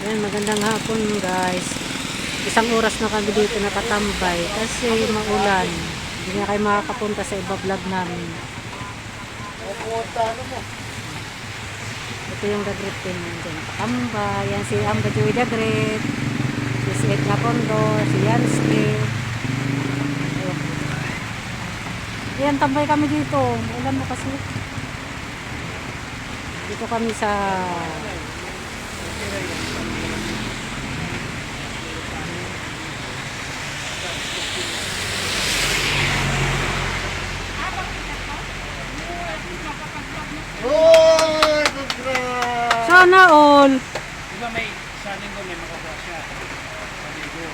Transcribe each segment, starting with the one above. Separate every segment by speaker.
Speaker 1: Ayan, magandang hapon guys. Isang oras na kami dito nakatambay kasi maulan. Hindi na kayo makakapunta sa iba vlog namin. Ito yung The Great Team nandyan nakatambay. Yan si Amba Joey The Great. Si Edna Condor, si Yansky. Ayan, tambay kami dito. Ulan mo kasi. Dito kami sa
Speaker 2: Oy, congrats!
Speaker 1: sana all.
Speaker 3: Di ba may sa linggo may makukuha siya? Sa linggo.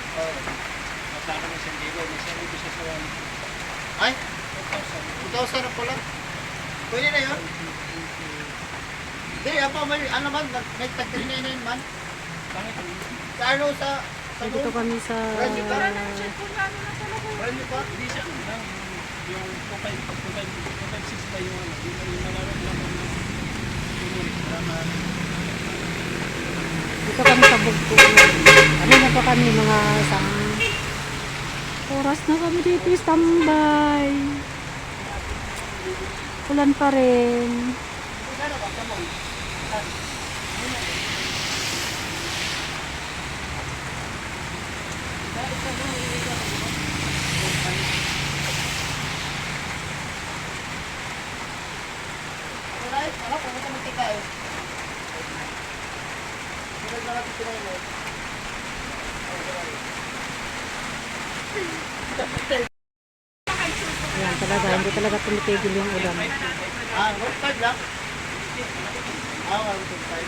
Speaker 3: Mataka ng San Diego. May sa linggo siya sa
Speaker 2: Ay, 2,000 na pala. Pwede na yun? Hindi, apa, ano man, may tag-399 man.
Speaker 3: Bakit?
Speaker 2: Sa ano, sa
Speaker 1: Dito kami sa
Speaker 2: Brand new pa?
Speaker 3: Hindi siya lang. Yung 256 pa yung ano. Yung malalong lang ng
Speaker 1: Dito kami sa Bugto. Ano na pa kami, mga isang oras na kami dito standby. Ulan pa rin.
Speaker 2: Ano, pumunta mo tika eh. Sunod na natin tinayin mo.
Speaker 1: Ayan talaga, hindi talaga tumitigil yung ulan.
Speaker 2: Ah, 1.5 lang? Ah, 1.5.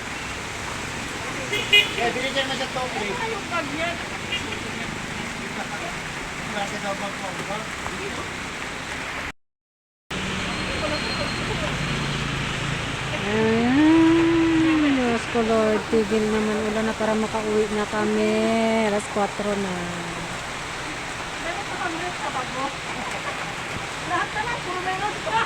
Speaker 2: Kaya binigyan mo siya topi. Yung bag niya. Kasi daw bag mo, di ba?
Speaker 1: Ayan, Diyos ko Lord, tigil naman ulan na para makauwi na kami. Alas 4 na.
Speaker 4: Meron pa kami sa bago. Lahat na lang, puro meron pa.